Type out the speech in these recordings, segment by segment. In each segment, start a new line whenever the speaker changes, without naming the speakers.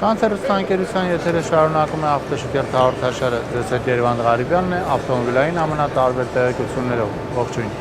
Շանթեր հեռուստաընկերության եթերը շարունակում է ավտոշկերտ հաղորդաշարը, ձեզ հետ Երևան Ղարիբյանն է, ավտոմոբիլային ամենատարբեր տեղեկություններով, ողջույն։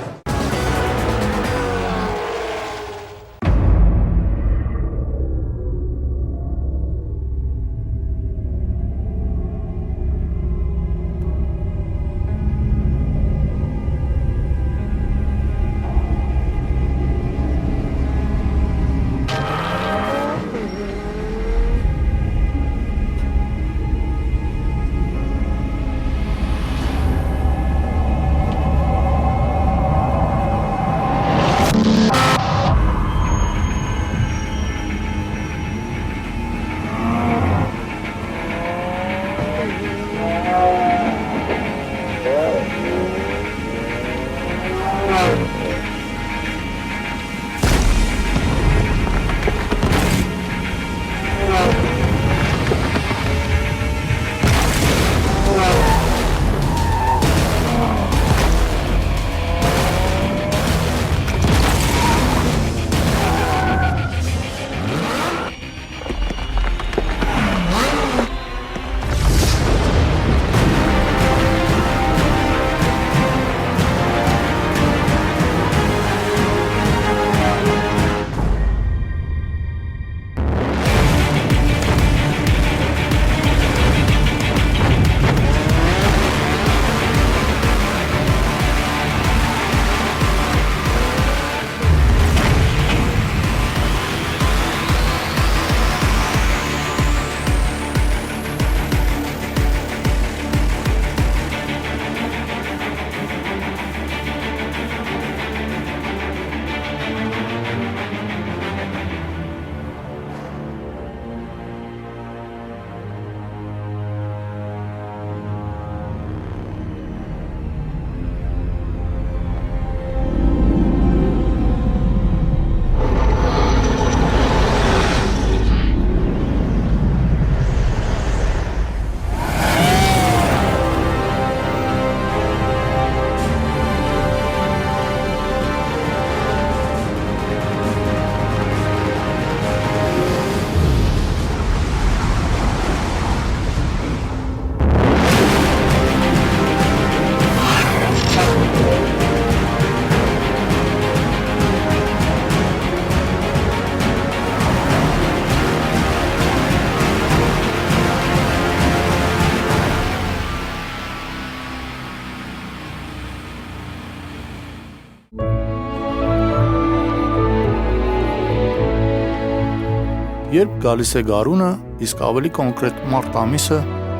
Երբ գալիս է գարունը, իսկ ավելի կոնկրետ մարտ ամիսը,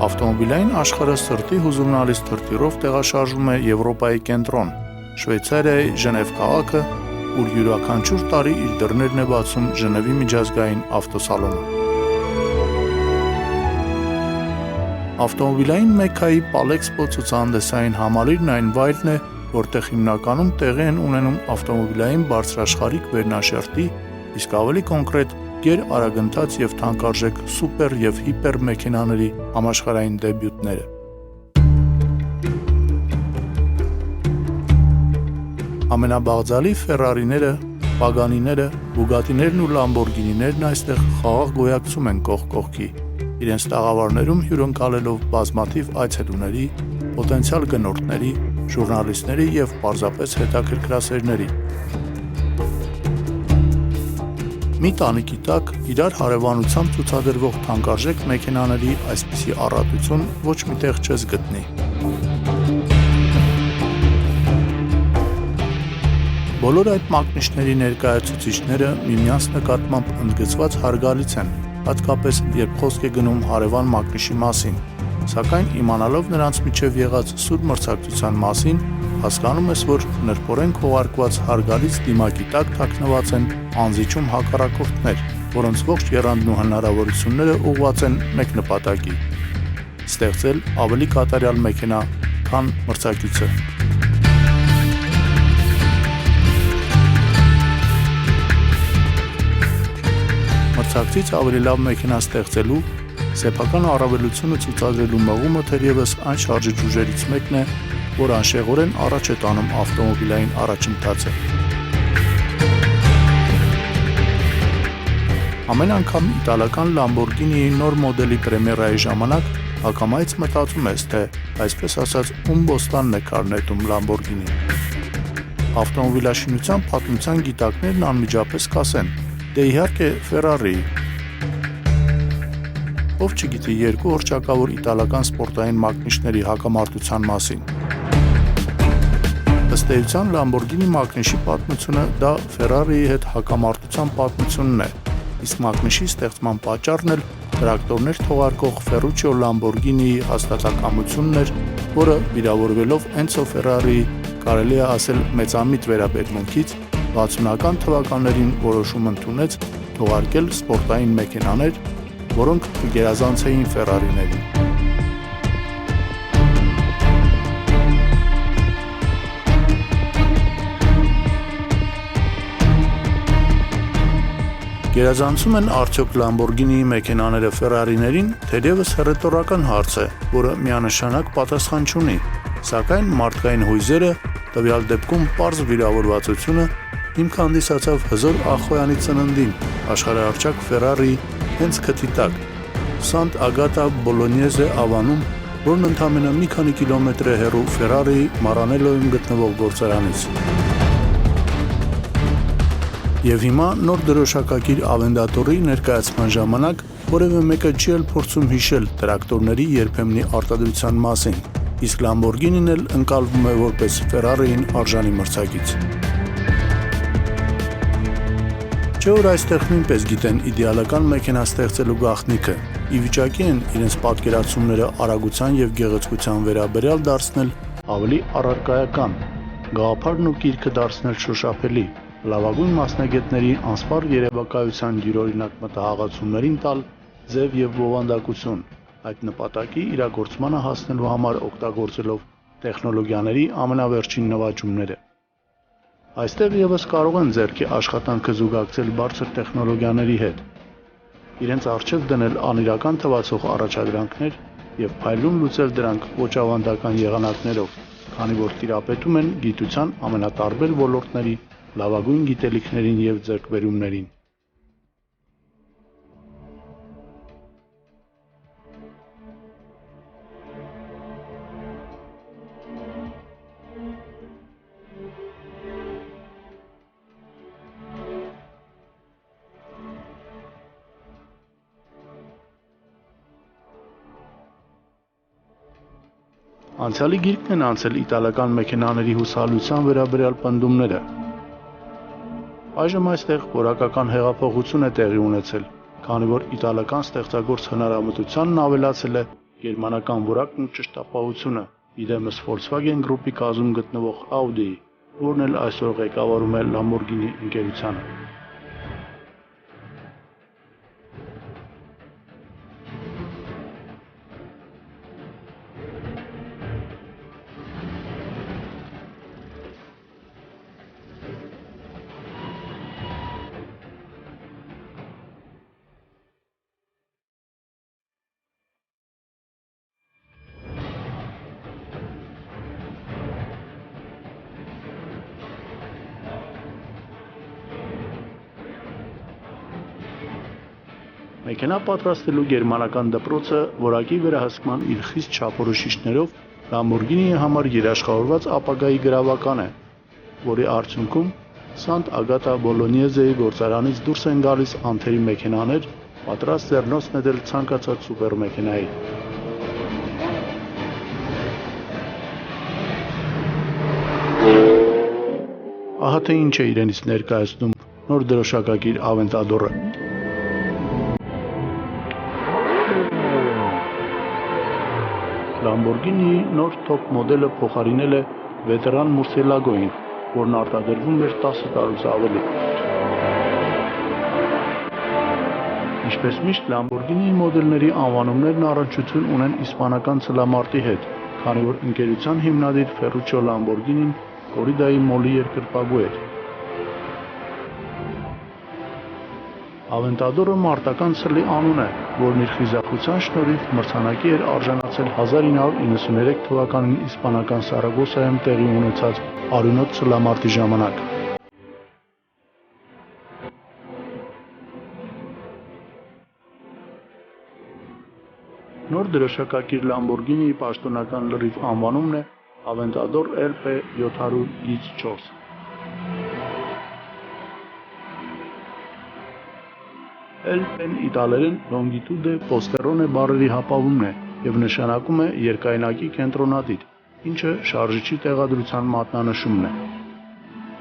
ավտոմոբիլային աշխարհը սրտի հուզումնալից թրթիռով տեղաշարժվում է Եվրոպայի կենտրոն, Շվեյցարիայի Ժնև քաղաքը, ուր յուրաքանչյուր տարի իր դռներն է բացում Ժնևի միջազգային ավտոսալոնը։ Ավտոմոբիլային Մեքքայի Palexpo ցուցահանդեսային համալիրն այն վայրն է, որտեղ հիմնականում տեղի են ունենում ավտոմոբիլային բարձրաշխարհիկ վերնաշերտի, իսկ ավելի կոնկրետ գերարագընթաց եւ թանկարժեք սուպեր եւ հիպեր մեքենաների համաշխարհային դեբյուտները։ Ամենաբաղձալի Ֆերարիները, Պագանիները, Բուգատիներն ու Լամբորգինիներն այստեղ խաղաղ գոյակցում են կողք կողքի, իրենց տաղավարներում հյուրընկալելով բազմաթիվ այցելուների, պոտենցիալ գնորդների, ժուրնալիստների եւ պարզապես հետաքրքրասերների։ Մի տանիքի տակ իրար հարևանությամբ ցուցադրվող թանկարժեք մեքենաների այսպիսի առատություն ոչ միտեղ չես գտնի։ Բոլոր այդ մակնիշների ներկայացուցիչները միմյանց նկատմամբ ընդգծված հարգալից են, հատկապես երբ խոսք է գնում հարևան մակնիշի մասին, սակայն իմանալով նրանց միջև եղած սուր մրցակցության մասին, հասկանում ես, որ նրբորեն քողարկված հարգալից դիմակի տակ թաքնված են անզիջում հակառակորդներ, որոնց ողջ եռանդն ու հնարավորությունները ուղղված են մեկ նպատակի՝ ստեղծել ավելի կատարյալ մեքենա, քան մրցակիցը։ Մրցակցից ավելի լավ մեքենա ստեղծելու, սեփական առավելությունը ցուցադրելու մղումը թերևս այն շարժիչ ուժերից մեկն է, որ անշեղորեն առաջ է տանում ավտոմոբիլային առաջընթացը։ Ամեն անգամ իտալական Lamborghini նոր մոդելի պրեմիերայի ժամանակ ակամայից մտածում ես, թե այսպես ասած ում բոստանն է կարնետում Lamborghini։ Ավտոմոբիլաշինության պատմության գիտակներն անմիջապես կասեն, դե իհարկե Ferrari-ի։ Ով չգիտի երկու հռչակավոր իտալական սպորտային մակնիշների հակամարտության մասին։ Ըստ էության Lamborghini մակնիշի պատմությունը դա Ferrari-ի հետ հակամարտության պատմությունն է, իսկ մակնիշի ստեղծման պատճառն էլ տրակտորներ թողարկող Ferruccio Lamborghini-ի հաստատակամությունն էր, որը վիրավորվելով Enzo Ferrari-ի կարելի է ասել մեծամիտ վերաբերմունքից 60-ական թվականներին որոշում ընդունեց թողարկել սպորտային մեքենաներ, որոնք կգերազանցեին Ferrari-ներին։ Գերազանցում են արդյոք Lamborghini-ի մեքենաները Ferrari-ներին, թերևս հռետորական հարց է, որը միանշանակ պատասխան չունի, սակայն մարդկային հույզերը, տվյալ դեպքում պարզ վիրավորվածությունը, հիմք հանդիսացավ հզոր Ախոյանի ծննդին, աշխարհահռչակ Ferrari-ի հենց քթի տակ, Սանտ Ագատա Բոլոնեզե ավանում, որն ընդամենը մի քանի կիլոմետր է հեռու Ferrari-ի Maranello-ում գտնվող գործարանից։ Եվ հիմա նոր դրոշակակիր ավենտադորի ներկայացման ժամանակ որևէ մեկը չի էլ փորձում հիշել տրակտորների երբեմնի արտադրության մասին, իսկ Lamborghini-ն էլ ընկալվում է որպես Ferrari-ին արժանի մրցակից։ Չէ՞ որ այստեղ նույնպես գիտեն իդեալական մեքենա ստեղծելու գաղտնիքը, ի վիճակի են իրենց պատկերացումները արագության և գեղեցկության վերաբերյալ դարձնել ավելի առարկայական, գաղափարն ու կիրքը դարձնել շոշափելի, լավագույն մասնագետների անսպառ երևակայության յուրօրինակ մտահաղացումներին տալ ձև և բովանդակություն, այդ նպատակի իրագործմանը հասնելու համար օգտագործելով տեխնոլոգիաների ամենավերջին նվաճումները։ Այստեղ ևս կարող են ձեռքի աշխատանքը զուգակցել բարձր տեխնոլոգիաների հետ, իրենց առջև դնել անիրական թվացող առաջադրանքներ և փայլուն լուծել դրանք ոչ ավանդական եղանակներով, քանի որ տիրապետում են գիտության ամենատարբեր ոլորտների լավագույն գիտելիքներին և ձեռքբերումներին։ Անցյալի գիրկն են անցել իտալական մեքենաների հուսալիության վերաբերյալ պնդումները։ Այժմ այստեղ որակական հեղափոխություն է տեղի ունեցել, քանի որ իտալական ստեղծագործ հնարամտությանն ավելացել է գերմանական որակն ու ճշտապահությունը, իդեմս Volkswagen Group-ի կազմում գտնվող Audi-ի, որն էլ այսօր ղեկավարում է Lamborghini ընկերությանը։ Մեքենա պատրաստելու գերմանական դպրոցը որակի վերահսկման իր խիստ չափորոշիչներով Lamborghini-ի համար երաշխավորված ապագայի գրավական է, որի արդյունքում Սանտ Ագատա Բոլոնեզեի գործարանից դուրս են գալիս անթերի մեքենաներ, պատրաստ ձեռնոց նետել ցանկացած սուպերմեքենայի։ Ահա թե ինչ է իրենից ներկայացնում նոր դրոշակակիր ավենտադորը։ Lamborghini-ի նոր թոփ մոդելը փոխարինել է վետերան Murcielago-ին, որն արտադրվում էր 10 տարուց ավելի։ Ինչպես միշտ Lamborghini-ի մոդելների անվանումներն առնչություն ունեն իսպանական ցլամարտի հետ, քանի որ ընկերության հիմնադիր Ferruccio Lamborghini-ն կորիդայի մոլի երկրպագու էր։ Ավենտադորը մարտական ցլի անուն է, որն իր խիզախության շնորհիվ մրցանակի էր արժանացել 1993 թվականին իսպանական Սարագոսայում տեղի ունեցած արյունոտ ցլամարտի ժամանակ։ Նոր դրոշակակիր Lamborghini-ի պաշտոնական լրիվ անվանումն է Aventador LP 700X4։ LP-ն իտալերեն Longitude Posterone բառերի հապավումն է և նշանակում է երկայնակի կենտրոնադիր, ինչը շարժիչի տեղադրության մատնանշումն է։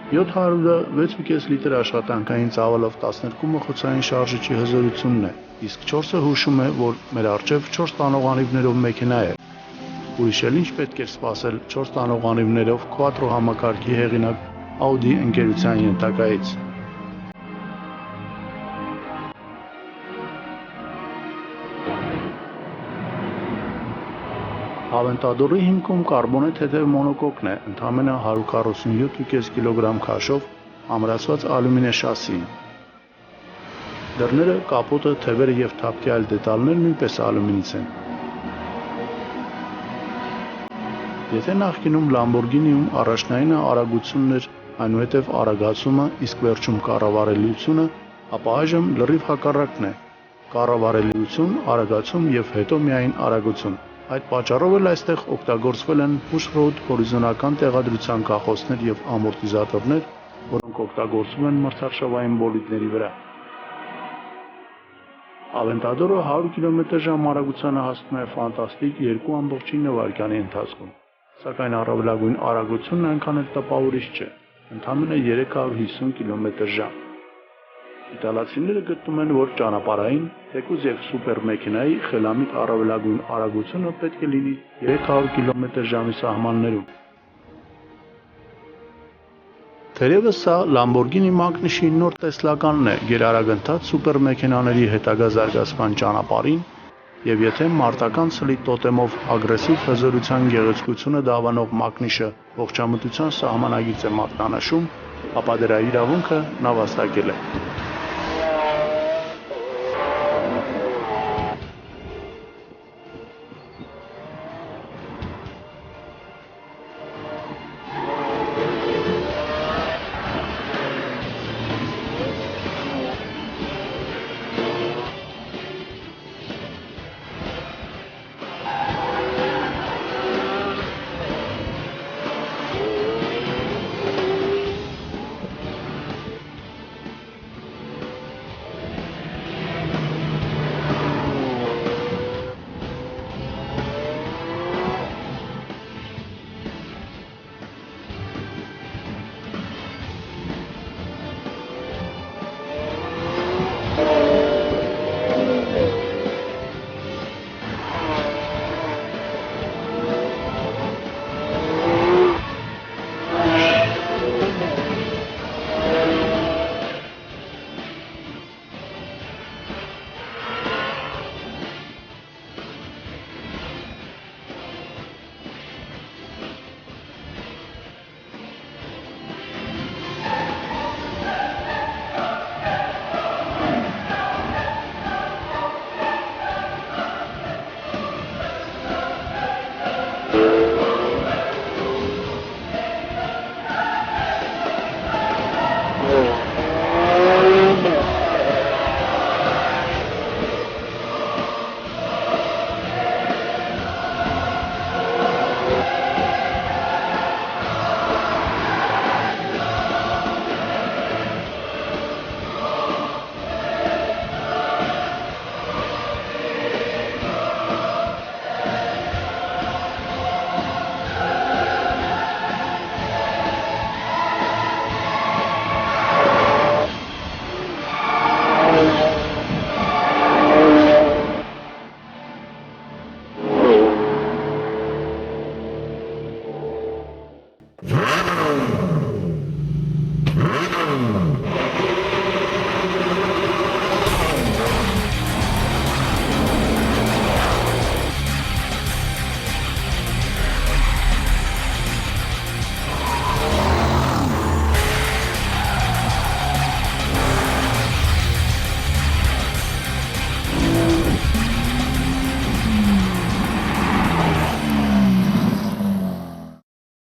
700-ը 6,5 լիտր աշխատանքային ծավալով 12 մխոցային շարժիչի հզորությունն է, իսկ 4-ը հուշում է, որ մեր առջև 4 տանողանիվներով մեքենա է։ Ուրիշ էլ ինչ պետք էր սպասել 4 տանողանիվներով Quattro համակարգի հեղինակ Audi ընկերության ենթակայից։ Aventador-ի հիմքում կարբոնե թեթև մոնոկոկն է, ընդամենը 147,5 կգ քաշով ամրացված ալյումինե շասիին։ Դռները, կապոտը, թևերը և թափքի այլ դետալներ նույնպես ալյումինից են։ Եթե նախկինում Lamborghini-ում առաջնայինը արագությունն էր, այնուհետև արագացումը, իսկ վերջում կառավարելիությունը, ապա այժմ լրիվ հակառակն է՝ կառավարելիություն, արագացում և հետո միայն արագություն։ Այդ պատճառով էլ այստեղ օգտագործվել են push-rod հորիզոնական տեղադրության կախոցներ և ամորտիզատորներ, որոնք օգտագործվում են մրցարշավային բոլիդների վրա։ Aventador-ը 100 կմ/ժ արագությանը հասնում է ֆանտաստիկ 2,9 վայրկյանի ընթացքում, սակայն առավելագույն արագությունն այնքան էլ տպավորիչ չէ՝ ընդամենը 350 կմ/ժ։ Իտալացիները գտնում են, որ ճանապարհային, թեկուզ և սուպեր մեքենայի խելամիտ առավելագույն արագությունը պետք է լինի 300 կմ/ժ սահմաններում։ Թերևս սա Lamborghini մակնիշի նոր տեսլականն է գերարագընթաց սուպեր մեքենաների հետագա զարգացման ճանապարհին, և եթե մարտական ցլի տոտեմով ագրեսիվ հզորության գեղեցկությունը դավանող մակնիշը ողջամտության սահմանագիծ է մատնանշում, ապա դրա իրավունքը նա վաստակել է։